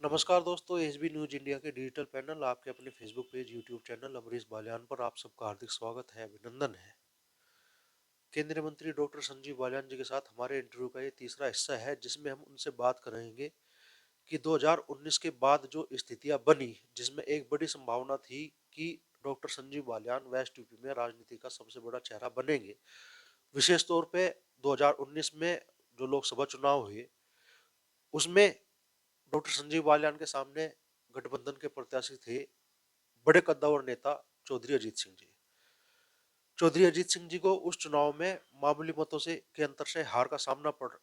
नमस्कार दोस्तों, SB news India के डिजिटल पैनल आपके अपने Facebook page, YouTube channel Amrish Baliyan पर आप सबका हार्दिक स्वागत है, अभिनंदन है। केंद्रीय मंत्री डॉक्टर संजीव बालियान जी के साथ हमारे इंटरव्यू का ये तीसरा हिस्सा है, जिसमें हम उनसे बात करेंगे कि 2019 के बाद जो स्थितियां बनी, जिसमें एक बड़ी संभावना थी कि doctor Sanjeev Baliyan west UP में राजनीति का सबसे बड़ा चेहरा बनेंगे। विशेष तौर पे 2019 में जो लोकसभा चुनाव हुए, उसमें डॉक्टर संजीव बालियान के सामने गठबंधन के प्रत्याशी थे बड़े कद्दावर नेता चौधरी अजीत सिंह जी। चौधरी अजीत सिंह जी को उस चुनाव में मामूली मतों से के अंतर से हार का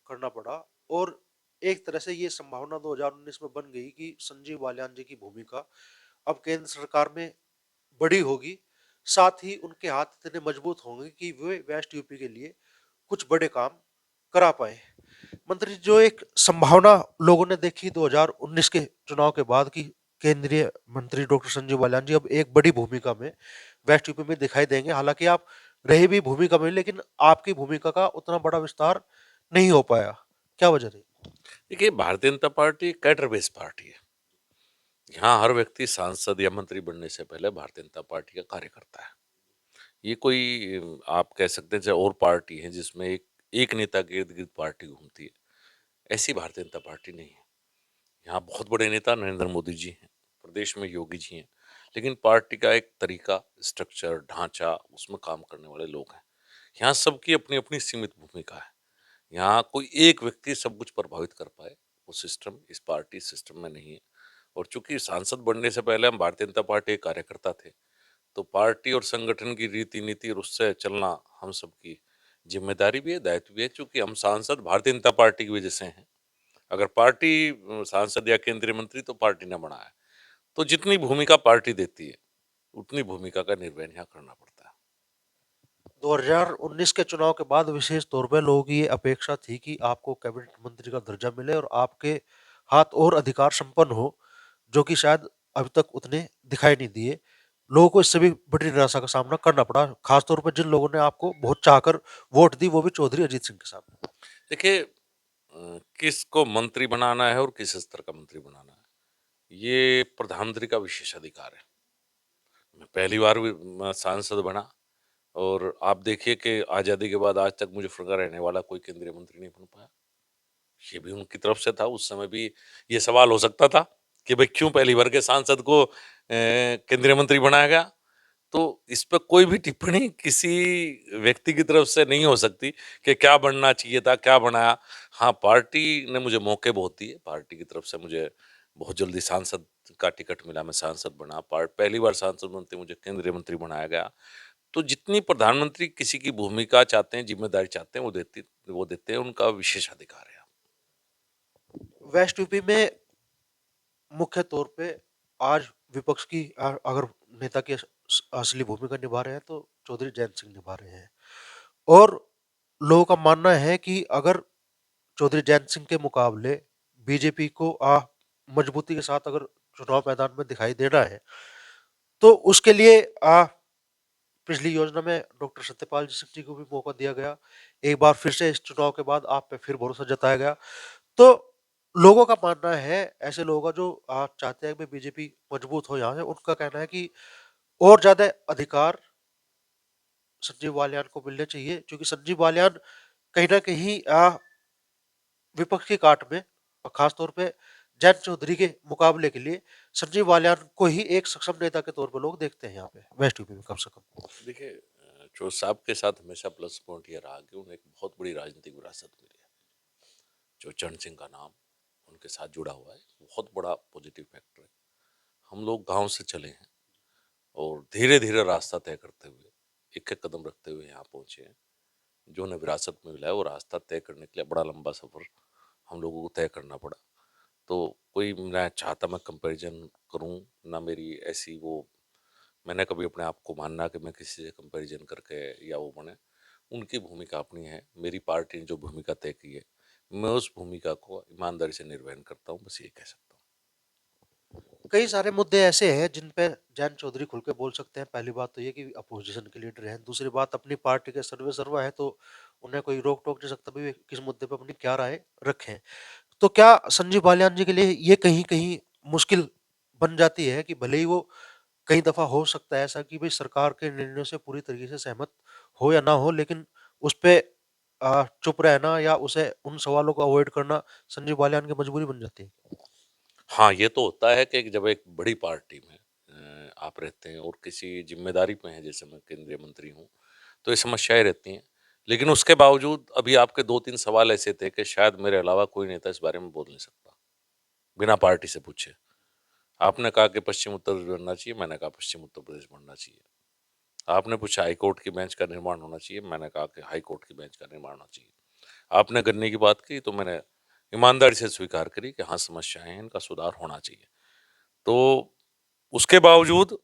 करना पड़ा और एक तरह से ये संभावना 2019 में बन गई कि संजीव बालियान जी की भूमिका अब केंद्र सरकार में बड़ी होगी। साथ ही उनके हाथ इतने मजबूत होंगे कि वे वेस्ट यूपी के लिए कुछ बड़े काम करा पाए। मंत्री जी, जो एक संभावना लोगों ने देखी 2019 के चुनाव के बाद की केंद्रीय मंत्री डॉक्टर संजीव बालियान जी अब एक बड़ी भूमिका में वेस्ट यूपी में दिखाई देंगे। हालांकि आप रहे भी भूमिका में, लेकिन आपकी भूमिका का उतना बड़ा विस्तार नहीं हो पाया। क्या वजह रही? देखिए, Bharatiya Janata party cadre based party है। यहाँ हर व्यक्ति सांसद या मंत्री बनने से पहले भारतीय जनता पार्टी का कार्य करता है। ये कोई आप कह सकते हैं जैसे और पार्टी है जिसमें एक नेता के इर्द गिर्द पार्टी घूमती है। ऐसी भारतीय जनता पार्टी नहीं है। यहाँ बहुत बड़े नेता नरेंद्र मोदी जी हैं, प्रदेश में योगी जी हैं, लेकिन पार्टी का एक तरीका, स्ट्रक्चर, ढांचा, उसमें काम करने वाले लोग हैं। यहाँ सबकी अपनी अपनी सीमित भूमिका है। यहाँ कोई एक व्यक्ति सब कुछ प्रभावित कर पाए, वो सिस्टम इस पार्टी सिस्टम में नहीं है। और चूंकि सांसद बनने से पहले हम भारतीय जनता पार्टी के कार्यकर्ता थे, तो पार्टी और संगठन की रीति नीति और उससे चलना हम सबकी जिम्मेदारी भी है, दायित्व भी है। चूंकि हम सांसद भारतीय जनता पार्टी की वजह से हैं। अगर पार्टी सांसद या केंद्रीय मंत्री तो पार्टी ने बनाया है। तो जितनी भूमिका पार्टी देती है, उतनी भूमिका का निर्वहन यहाँ करना पड़ता है। 2019 के चुनाव के बाद विशेष तौर पे लोगों की ये अपेक्षा थी कि आपको कैबिनेट मंत्री का दर्जा मिले और आपके हाथ और अधिकार संपन्न हो, जो कि शायद अभी तक उतने दिखाई नहीं दिए। लोगों को इससे भी बड़ी निराशा का सामना करना पड़ा, खासतौर पर जिन लोगों ने आपको बहुत चाहकर वोट दी, वो भी चौधरी अजीत सिंह के सामने। देखिए, किसको मंत्री बनाना है और किस स्तर का मंत्री बनाना है, ये प्रधानमंत्री का विशेष अधिकार है। मैं पहली बार भी मैं सांसद बना, और आप देखिए कि आज़ादी के बाद आज तक मुजफ्फरनगर रहने वाला कोई केंद्रीय मंत्री नहीं बन पाया। ये भी उनकी तरफ से था। उस समय भी ये सवाल हो सकता था कि भाई क्यों पहली बार के सांसद को केंद्रीय मंत्री बनाया गया। तो इस पे कोई भी टिप्पणी किसी व्यक्ति की तरफ से नहीं हो सकती कि क्या बनना चाहिए था, क्या बनाया। हाँ, पार्टी ने मुझे मौके बहुत दिए। पार्टी की तरफ से मुझे बहुत जल्दी सांसद का टिकट मिला, मैं सांसद बना। पार्ट पहली बार सांसद बनते मुझे केंद्रीय मंत्री बनाया गया। तो जितनी प्रधानमंत्री किसी की भूमिका चाहते हैं, जिम्मेदारी चाहते हैं, वो देते हैं, उनका विशेष अधिकार है। वेस्ट यूपी में मुख्य तौर पे आज विपक्ष की अगर नेता की असली भूमिका निभा रहे हैं तो चौधरी जैन सिंह निभा रहे हैं। और लोगों का मानना है कि अगर चौधरी जैन सिंह के मुकाबले बीजेपी को मजबूती के साथ अगर चुनाव मैदान में दिखाई देना है, तो उसके लिए पिछली योजना में डॉक्टर सत्यपाल सिंह जी को भी मौका दिया गया। एक बार फिर से इस चुनाव के बाद आप पे फिर भरोसा जताया गया। तो लोगों का मानना है, ऐसे लोगों का जो चाहते हैं कि बीजेपी मजबूत हो यहाँ से, उनका कहना है कि और ज्यादा अधिकार संजीव बालियान को मिलने चाहिए, क्योंकि संजीव बालियान कहीं ना कहीं विपक्ष की काट में और खासतौर पे जैन चौधरी के मुकाबले के लिए संजीव बालियान को ही एक सक्षम नेता के तौर पर लोग देखते हैं यहाँ पे वेस्ट यूपी में कम से कम। देखिए, जो साहब के साथ हमेशा प्लस पॉइंट ये रहा कि उन्हें एक बहुत बड़ी राजनीतिक विरासत मिली है। जो चरण सिंह का नाम उनके साथ जुड़ा हुआ है, बहुत बड़ा पॉजिटिव फैक्टर है। हम लोग गांव से चले हैं और धीरे धीरे रास्ता तय करते हुए, एक एक कदम रखते हुए यहाँ पहुंचे हैं। जो उन्हें विरासत में मिला है, वो रास्ता तय करने के लिए बड़ा लंबा सफर हम लोगों को तय करना पड़ा। तो कोई मैं चाहता मैं कंपैरिजन करूं ना, मेरी ऐसी वो, मैंने कभी अपने आप को मानना कि मैं किसी से कंपैरिजन करके या वो बने। उनकी भूमिका अपनी है, मेरी पार्टी ने जो भूमिका तय की है, मैं उस भूमिका को ईमानदारी से निर्वहन करता हूँ, बस ये कह सकता हूँ। कई सारे मुद्दे ऐसे हैं जिन पे जैन चौधरी खुल के बोल सकते हैं। पहली बात तो ये कि अपोजिशन के लीडर हैं, दूसरी बात अपनी पार्टी के सर्वे सर्वा है, तो उन्हें कोई रोक टोक नहीं सकता भी वे किस मुद्दे पे अपनी क्या राय रखें। तो क्या संजीव बालियान जी के लिए ये कहीं कहीं मुश्किल बन जाती है कि भले ही वो कई दफा हो सकता है ऐसा कि भाई सरकार के निर्णयों से पूरी तरीके से सहमत हो या ना हो, लेकिन उस पे चुप रहना या उसे उन सवालों को अवॉइड करना संजीव बालियान की मजबूरी बन जाती है। हाँ, ये तो होता है कि जब एक बड़ी पार्टी में आप रहते हैं और किसी ज़िम्मेदारी पे हैं, जैसे मैं केंद्रीय मंत्री हूँ, तो ये समस्याएँ रहती हैं। लेकिन उसके बावजूद अभी आपके 2-3 सवाल ऐसे थे कि शायद मेरे अलावा कोई नेता इस बारे में बोल नहीं सकता, बिना पार्टी से पूछे। आपने कहा कि पश्चिम उत्तर प्रदेश बनना चाहिए, मैंने कहा पश्चिम उत्तर प्रदेश बनना चाहिए। आपने पूछा हाई कोर्ट की बेंच का निर्माण होना चाहिए, मैंने कहा कि हाई कोर्ट की बेंच का निर्माण होना चाहिए। आपने गन्ने की बात की तो मैंने ईमानदारी से स्वीकार करी कि हाँ, समस्याएँ हैं, इनका सुधार होना चाहिए। तो उसके बावजूद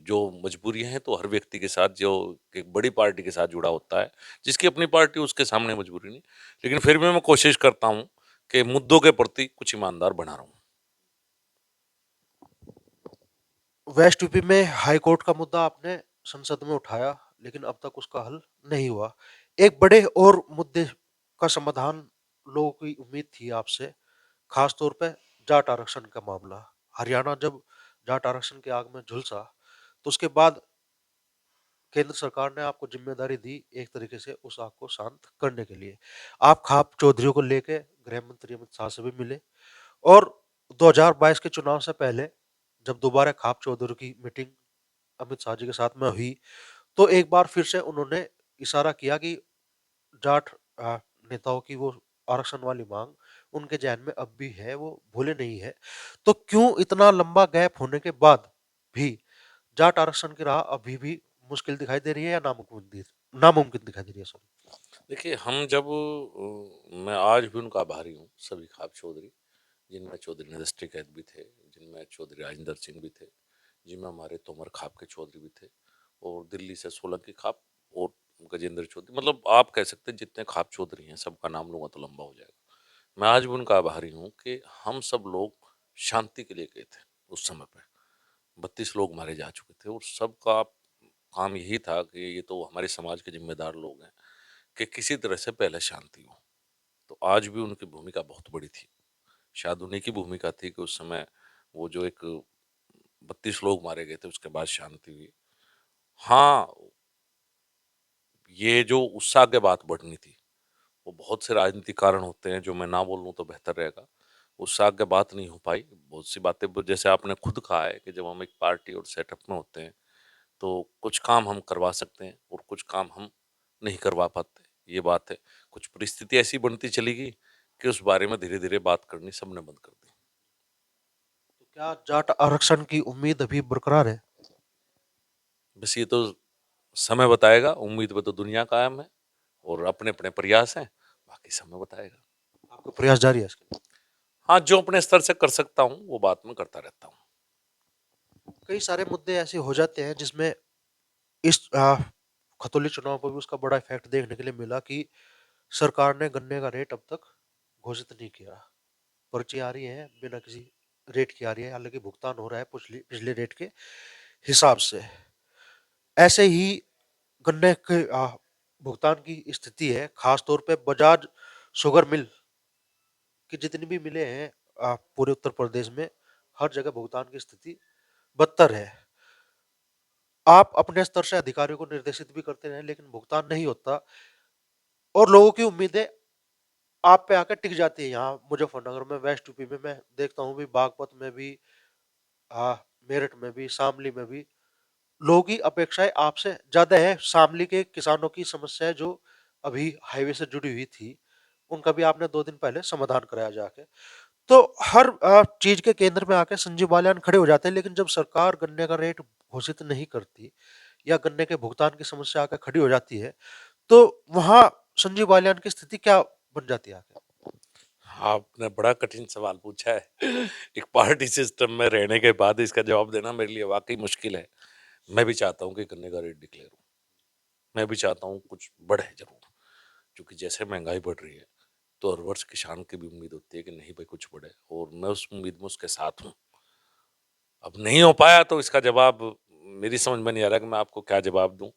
जो मजबूरियाँ हैं तो हर व्यक्ति के साथ जो एक बड़ी पार्टी के साथ जुड़ा होता है, जिसकी अपनी पार्टी उसके सामने मजबूरी नहीं। लेकिन फिर भी मैं कोशिश करता हूँ कि मुद्दों के प्रति कुछ ईमानदार बना रहूँ। वेस्ट यूपी में हाई कोर्ट का मुद्दा आपने संसद में उठाया, लेकिन अब तक उसका हल नहीं हुआ। एक बड़े और मुद्दे का समाधान लोगों की उम्मीद थी आपसे, खास तौर पे जाट आरक्षण का मामला। हरियाणा जब जाट आरक्षण की आग में झुलसा, तो उसके बाद केंद्र सरकार ने आपको जिम्मेदारी दी एक तरीके से उस आग को शांत करने के लिए। आप खाप चौधरी को लेके गृह मंत्री अमित शाह से भी मिले, और 2022 के चुनाव से पहले जब दोबारा खाप चौधरी की मीटिंग अमित शाह जी के साथ में हुई, तो एक बार फिर से उन्होंने इशारा किया कि जाट नेताओं की वो आरक्षण वाली मांग उनके ज़हन में अब भी है, वो भूले नहीं है। तो क्यों इतना लंबा गैप होने के बाद भी जाट आरक्षण की राह अभी भी मुश्किल दिखाई दे रही है या नामुमकिन दिखाई दे रही है? सॉरी। देखिए, हम जब मैं आज भी उनका आभारी हूँ, सभी खाप चौधरी, जिनमें चौधरी नजस्टी कैद भी थे, जिनमें चौधरी राजेंद्र सिंह भी थे, जिनमें हमारे तोमर खाप के चौधरी भी थे, और दिल्ली से सोलंकी खाप और गजेंद्र चौधरी, मतलब आप कह सकते हैं जितने खाप चौधरी हैं, सबका नाम लूँगा तो लंबा हो जाएगा। मैं आज भी उनका आभारी हूँ कि हम सब लोग शांति के लिए गए थे उस समय पे। 32 लोग मारे जा चुके थे और सबका काम यही था कि ये तो हमारे समाज के ज़िम्मेदार लोग हैं कि किसी तरह से पहले शांति हो। तो आज भी उनकी भूमिका बहुत बड़ी थी। शायद उन्हीं की भूमिका थी कि उस समय वो जो एक 32 लोग मारे गए थे उसके बाद शांति हुई। हाँ, ये जो उत्साह के बात बढ़नी थी, वो बहुत से राजनीतिक कारण होते हैं जो मैं ना बोल लूँ तो बेहतर रहेगा। उत्साह के बात नहीं हो पाई। बहुत सी बातें जैसे आपने खुद कहा है कि जब हम एक पार्टी और सेटअप में होते हैं तो कुछ काम हम करवा सकते हैं और कुछ काम हम नहीं करवा पाते, ये बात है। कुछ परिस्थिति ऐसी बनती चली गई कि उस बारे में धीरे-धीरे बात करनी सबने बंद कर दी। तो क्या जाट आरक्षण की उम्मीद अभी बरकरार है? बस ये तो समय बताएगा, उम्मीद पे तो दुनिया कायम है और अपने-अपने प्रयास हैं, बाकी समय बताएगा। आपका प्रयास जारी है इसके लिए? हाँ, जो अपने स्तर से कर सकता हूँ, वो बात मैं करता रहता हूँ। कई सारे मुद्दे ऐसे हो जाते हैं जिसमें इस खतौली चुनाव पर भी उसका बड़ा इफेक्ट देखने के लिए मिला कि सरकार ने गन्ने का रेट अब तक घोषित नहीं किया। पर्ची आ रही है बिना किसी रेट की आ रही है, हालांकि भुगतान हो रहा है पिछले पिछले रेट के हिसाब से। ऐसे ही गन्ने के भुगतान की स्थिति है, खास तौर पे बजाज शुगर मिल की जितनी भी मिलें हैं पूरे उत्तर प्रदेश में, हर जगह भुगतान की स्थिति बदतर है। आप अपने स्तर से अधिकारियों को निर्देशित भी करते रहे, लेकिन भुगतान नहीं होता, और लोगों की उम्मीदें आप पे आकर टिक जाती है। यहाँ मुजफ्फरनगर में, वेस्ट यूपी में मैं देखता हूँ भी, बागपत में भी, मेरठ में भी, शामली में भी लोगों की अपेक्षाएं आपसे ज्यादा है। शामली के किसानों की समस्या जो अभी हाईवे से जुड़ी हुई थी, उनका भी आपने 2 दिन पहले समाधान कराया जाके। तो हर चीज के केंद्र में आके संजीव बालियान खड़े हो जाते हैं, लेकिन जब सरकार गन्ने का रेट घोषित नहीं करती या गन्ने के भुगतान की समस्या आकर खड़ी हो जाती है, तो वहां संजीव बालियान की स्थिति क्या बन जाती है आगे? आपने बड़ा कठिन सवाल पूछा है। एक पार्टी सिस्टम में रहने के बाद इसका जवाब देना मेरे लिए वाक़ई मुश्किल है। मैं भी चाहता हूँ कि गन्ने का रेट डिक्लेयर हो। मैं भी चाहता हूँ कुछ बढ़े ज़रूर, क्योंकि जैसे महँगाई बढ़ रही है, तो हर वर्ष किसान की भी उम्मीद होती है कि नहीं भाई कुछ बढ़े, और मैं उस उम्मीद में उसके साथ हूँ। अब नहीं हो पाया तो इसका जवाब मेरी समझ में नहीं आ रहा कि मैं आपको क्या जवाब दूँ।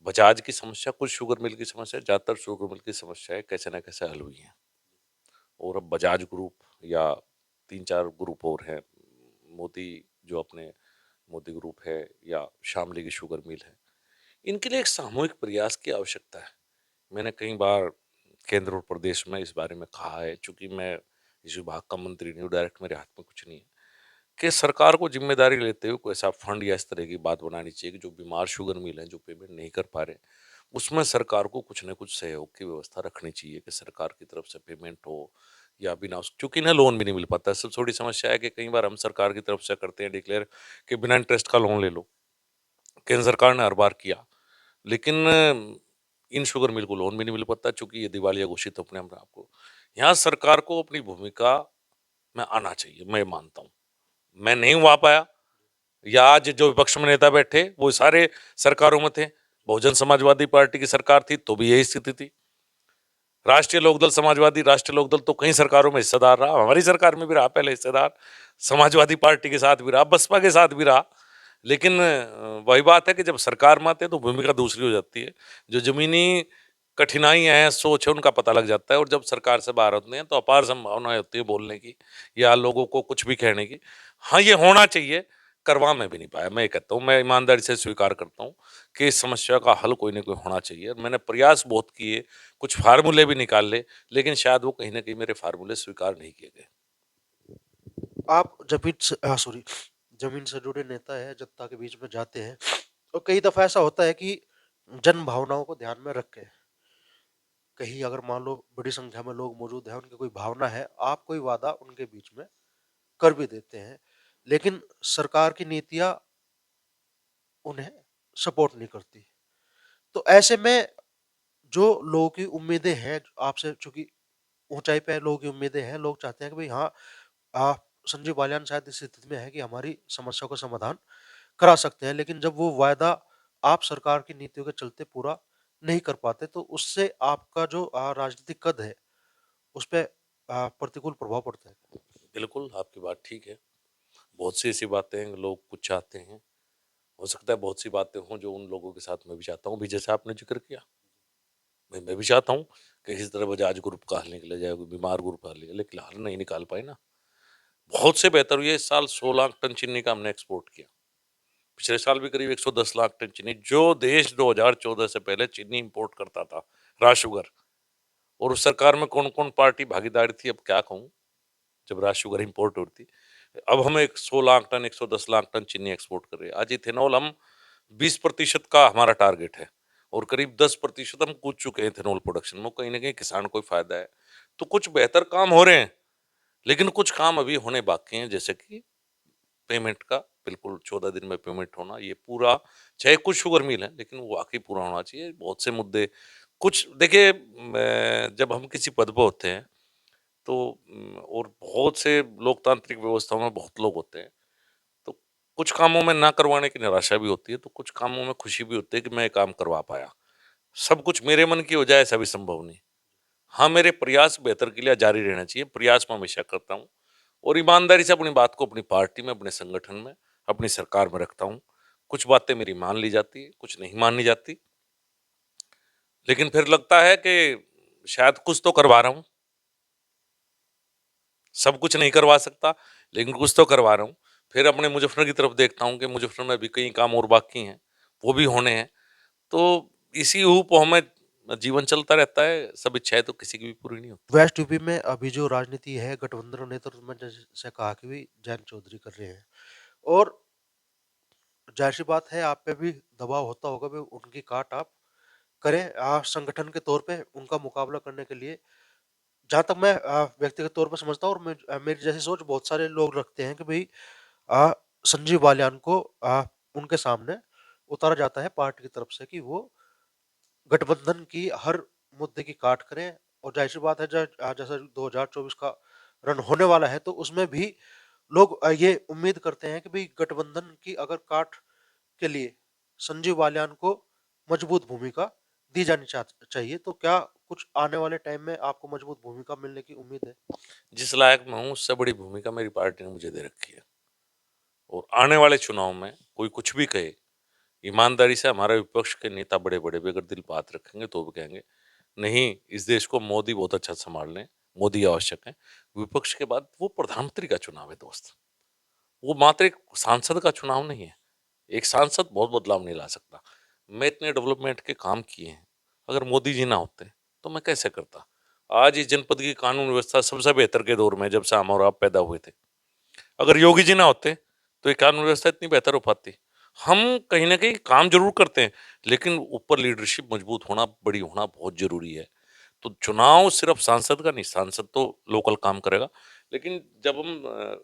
बजाज की समस्या, कुछ शुगर मिल की समस्या, ज़्यादातर शुगर मिल की समस्याएँ कैसे न कैसे हल हुई हैं, और अब बजाज ग्रुप या 3-4 ग्रुप और हैं, मोदी जो अपने मोदी ग्रुप है या शामली की शुगर मिल है, इनके लिए एक सामूहिक प्रयास की आवश्यकता है। मैंने कई बार केंद्र और प्रदेश में इस बारे में कहा है, चूंकि मैं इस विभाग का मंत्री नहीं हूँ, डायरेक्ट मेरे हाथ में कुछ नहीं है, कि सरकार को जिम्मेदारी लेते हुए कोई ऐसा फंड या इस तरह की बात बनानी चाहिए कि जो बीमार शुगर मिल हैं, जो पेमेंट नहीं कर पा रहे, उसमें सरकार को कुछ न कुछ सहयोग की व्यवस्था रखनी चाहिए कि सरकार की तरफ से पेमेंट हो या बिना उस, क्योंकि इन्हें लोन भी नहीं मिल पाता। सबसे थोड़ी समस्या है कि कई बार हम सरकार की तरफ से करते हैं डिक्लेयर कि बिना इंटरेस्ट का लोन ले लो, केंद्र सरकार ने हर बार किया, लेकिन इन शुगर मिल को लोन भी नहीं मिल पाता, चूंकि ये दिवालिया घोषित अपने आप को। यहाँ सरकार को अपनी भूमिका में आना चाहिए, मैं मानता हूँ। मैं नहीं हुआ पाया, या आज जो विपक्ष में नेता बैठे वो सारे सरकारों में थे। बहुजन समाजवादी पार्टी की सरकार थी तो भी यही स्थिति थी। राष्ट्रीय लोकदल, समाजवादी, राष्ट्रीय लोकदल तो कई सरकारों में हिस्सेदार रहा, हमारी सरकार में भी रहा पहले हिस्सेदार, समाजवादी पार्टी के साथ भी रहा, बसपा के साथ भी रहा। लेकिन वही बात है कि जब सरकार में आते हैं तो भूमिका दूसरी हो जाती है। जो जमीनी कठिनाइयां हैं, सोच है, उनका पता लग जाता है, और जब सरकार से बाहर होते हैं तो अपार संभावनाएं होती है बोलने की या लोगों को कुछ भी कहने की। हाँ, ये होना चाहिए, करवा मैं भी नहीं पाया। मैं ये कहता हूँ, मैं ईमानदारी से स्वीकार करता हूँ कि इस समस्या का हल कोई ना कोई होना चाहिए, और मैंने प्रयास बहुत किए, कुछ फार्मूले भी निकाल ले, लेकिन शायद वो कहीं ना कहीं मेरे फार्मूले स्वीकार नहीं किए गए। आप जमीन से जुड़े नेता है, जनता के बीच में जाते हैं, और कई दफा ऐसा होता है कि जन भावनाओं को ध्यान में रख के कहीं अगर मान लो बड़ी संख्या में लोग मौजूद हैं, उनकी कोई भावना है, आप कोई वादा उनके बीच में कर भी देते हैं, लेकिन सरकार की नीतियां उन्हें सपोर्ट नहीं करती। तो ऐसे में जो लोगों की उम्मीदें हैं आपसे, चूंकि ऊंचाई पे लोगों की उम्मीदें हैं, लोग चाहते हैं कि भाई हाँ, संजीव बालियान शायद इस स्थिति में है कि हमारी समस्या का समाधान करा सकते हैं, लेकिन जब वो वायदा आप सरकार की नीतियों के चलते पूरा नहीं कर पाते, तो उससे आपका जो राजनीतिक कद है, उस पे प्रतिकूल प्रभाव पड़ता है। बिल्कुल, आपकी बात ठीक है। बहुत सी ऐसी बातें हैं, लोग कुछ चाहते हैं, हो सकता है बहुत सी बातें हों जो उन लोगों के साथ मैं भी चाहता हूँ, भी जैसे आपने जिक्र किया, मैं भी चाहता हूँ कि किसी तरह बजाज ग्रुप का हल निकला जाए, कोई बीमार ग्रुप का हल निकले, लेकिन हल नहीं निकाल पाए ना। बहुत से बेहतर हुई है, इस साल 100 लाख टन चीनी का हमने एक्सपोर्ट किया। पिछले साल भी करीब 110 लाख टन चीनी, जो देश 2014 से पहले चीनी इंपोर्ट करता था, राज शुगर, और उस सरकार में कौन कौन पार्टी भागीदारी थी अब क्या कहूँ, जब राज शुगर इंपोर्ट होती। अब हम एक 100 लाख टन, 110 लाख टन चीनी एक्सपोर्ट कर रहे हैं। आज इथेनॉल हम 20% का हमारा टारगेट है, और करीब 10% हम कूद चुके हैं इथेनॉल प्रोडक्शन में। कहीं ना कहीं किसान को फायदा है। तो कुछ बेहतर काम हो रहे हैं, लेकिन कुछ काम अभी होने बाकी हैं, जैसे कि पेमेंट का, बिल्कुल 14 दिन में पेमेंट होना, ये पूरा, चाहे कुछ शुगर मिल है लेकिन वो वाकई पूरा होना चाहिए। बहुत से मुद्दे, कुछ देखिए, जब हम किसी पद पर होते हैं तो और बहुत से लोकतांत्रिक व्यवस्थाओं में बहुत लोग होते हैं, तो कुछ कामों में ना करवाने की निराशा भी होती है, तो कुछ कामों में खुशी भी होती है कि मैं ये काम करवा पाया। सब कुछ मेरे मन की हो जाए ऐसा भी संभव नहीं। हाँ, मेरे प्रयास बेहतर के लिए जारी रहना चाहिए, प्रयास मैं हमेशा करता हूँ, और ईमानदारी से अपनी बात को अपनी पार्टी में, अपने संगठन में, अपनी सरकार में रखता हूँ। कुछ बातें मेरी मान ली जाती है, कुछ नहीं मानी जाती, लेकिन फिर लगता है कि शायद कुछ तो करवा रहा हूँ। सब कुछ नहीं करवा सकता, लेकिन कुछ तो करवा रहा हूँ। फिर अपने मुजफ्फर की तरफ देखता हूँ कि मुजफ्फर में भी कई काम और बाकी हैं, वो भी होने हैं। तो इसी ऊप में जीवन चलता रहता है, सब इच्छाएं तो किसी की भी पूरी नहीं होती। वेस्ट यूपी में अभी जो राजनीति है, गठबंधन नेतृत्व में जैसे कहा कि भी जयंत चौधरी कर रहे हैं, और जाहिर सी बात है आप पे भी दबाव होता होगा भी उनकी काट आप करें, संगठन के तौर पे उनका मुकाबला करने के लिए। जहाँ तक मैं व्यक्तिगत तौर पे समझता हूँ, और मेरी जैसी सोच बहुत सारे लोग रखते हैं कि भई अ, संजीव बालियान को उनके सामने उतारा जाता है पार्टी की तरफ से कि वो गठबंधन की हर मुद्दे की काट करें, और जाहिर सी बात है जैसे 2024 का रन होने वाला है, तो उसमें भी लोग ये उम्मीद करते हैं कि भाई गठबंधन की अगर काट के लिए संजीव बालियान को मजबूत भूमिका दी जानी चाहिए। तो क्या कुछ आने वाले टाइम में आपको मजबूत भूमिका मिलने की उम्मीद है? जिस लायक मैं हूँ, उससे बड़ी भूमिका मेरी पार्टी ने मुझे दे रखी है, और आने वाले चुनाव में कोई कुछ भी कहे, ईमानदारी से हमारे विपक्ष के नेता बड़े बड़े भी अगर दिल बात रखेंगे तो भी कहेंगे नहीं, इस देश को मोदी बहुत अच्छा संभाल लें, मोदी आवश्यक है। विपक्ष के बाद वो प्रधानमंत्री का चुनाव है दोस्त, वो मात्र एक सांसद का चुनाव नहीं है। एक सांसद बहुत बदलाव नहीं ला सकता। मैं इतने डेवलपमेंट के काम किए हैं, अगर मोदी जी ना होते तो मैं कैसे करता। आज इस जनपद की कानून व्यवस्था सबसे बेहतर के दौर में जब से हम और आप पैदा हुए थे। अगर योगी जी ना होते तो ये कानून व्यवस्था इतनी बेहतर हो पाती। हम कहीं ना कहीं काम जरूर करते हैं, लेकिन ऊपर लीडरशिप मजबूत होना, बड़ी होना बहुत जरूरी है। तो चुनाव सिर्फ सांसद का नहीं, सांसद तो लोकल काम करेगा, लेकिन जब हम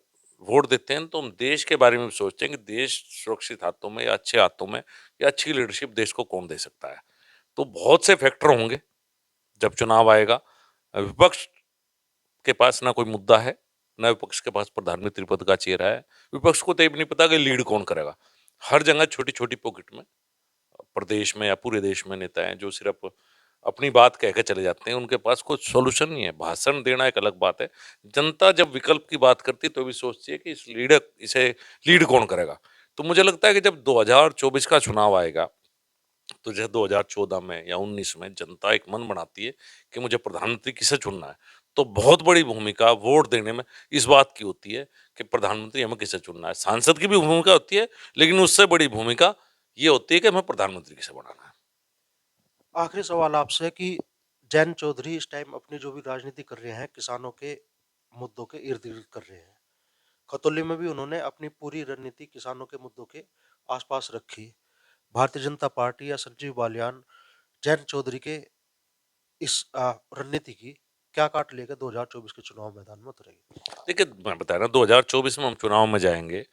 वोट देते हैं तो हम देश के बारे में भी सोचते हैं कि देश सुरक्षित हाथों में या अच्छे हाथों में या अच्छी लीडरशिप देश को कौन दे सकता है। तो बहुत से फैक्टर होंगे जब चुनाव आएगा। विपक्ष के पास ना कोई मुद्दा है, ना विपक्ष के पास प्रधानमंत्री पद का चेहरा है। विपक्ष को तो ये भी नहीं पता कि लीड कौन करेगा। हर जगह छोटी छोटी पॉकेट में, प्रदेश में या पूरे देश में नेता हैं जो सिर्फ अपनी बात कह के चले जाते हैं, उनके पास कोई सॉल्यूशन नहीं है। भाषण देना एक अलग बात है, जनता जब विकल्प की बात करती है तो भी सोचती है कि इसे लीड कौन करेगा। तो मुझे लगता है कि जब 2024 का चुनाव आएगा, तो जैसे 2014 में या 19 में जनता एक मन बनाती है कि मुझे प्रधानमंत्री किसे चुनना है, तो बहुत बड़ी भूमिका वोट देने में इस बात की होती है कि प्रधानमंत्री हमें किसे चुनना है। सांसद की भी भूमिका होती है, लेकिन उससे बड़ी भूमिका ये होती है कि हमें प्रधानमंत्री किसे बनाना है। आखिरी सवाल आपसे है कि जैन चौधरी इस टाइम अपनी जो भी राजनीति कर रहे हैं किसानों के मुद्दों के इर्द गिर्द कर रहे हैं। खतौली में भी उन्होंने अपनी पूरी रणनीति किसानों के मुद्दों के आसपास रखी। भारतीय जनता पार्टी या संजीव बालियान जैन चौधरी के इस रणनीति की क्या काट लेकर 2024 के चुनाव मैदान में उतरेगी? देखिए, मैं बताया ना, 2024 में हम चुनाव में जाएंगे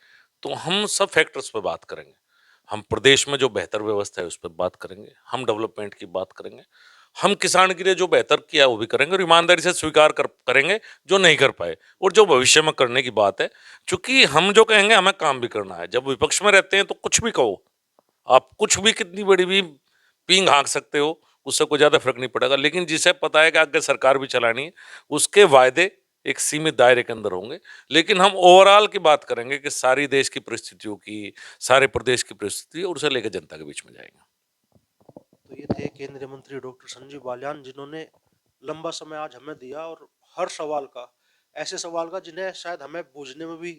तो हम सब फैक्टर्स पे बात करेंगे। हम प्रदेश में जो बेहतर व्यवस्था है उस पर बात करेंगे, हम डेवलपमेंट की बात करेंगे, हम किसान के लिए जो बेहतर किया है वो भी करेंगे और ईमानदारी से स्वीकार करेंगे जो नहीं कर पाए और जो भविष्य में करने की बात है। चूंकि हम जो कहेंगे हमें काम भी करना है। जब विपक्ष में रहते हैं तो कुछ भी कहो, आप कुछ भी, कितनी बड़ी भी पींग हाँक सकते हो, उससे कोई ज्यादा फर्क नहीं पड़ेगा। लेकिन जिसे पता है कि आगे सरकार भी चलानी है, उसके वायदे एक सीमित दायरे के अंदर होंगे। लेकिन हम ओवरऑल की बात करेंगे कि सारी देश की परिस्थितियों की, सारे प्रदेश की परिस्थिति, और उसे लेकर जनता के बीच में जाएंगे। तो ये थे केंद्रीय मंत्री डॉक्टर संजीव बालियान, जिन्होंने लंबा समय आज हमें दिया और हर सवाल का, ऐसे सवाल का जिन्हें शायद हमें बूझने में भी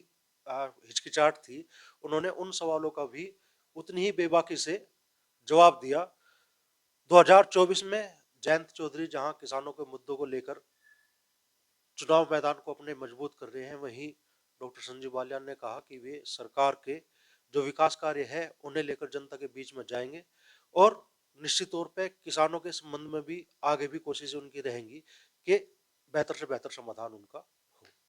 हिचकिचाहट थी, उन्होंने उन सवालों का भी उतनी ही बेबाकी से जवाब दिया। 2024 में जयंत चौधरी जहां किसानों के मुद्दों को लेकर चुनाव मैदान को अपने मजबूत कर रहे हैं, वहीं डॉक्टर संजीव बालियान ने कहा कि वे सरकार के जो विकास कार्य है उन्हें लेकर जनता के बीच में जाएंगे और निश्चित तौर पे किसानों के संबंध में भी आगे भी कोशिशें उनकी रहेंगी कि बेहतर से बेहतर समाधान उनका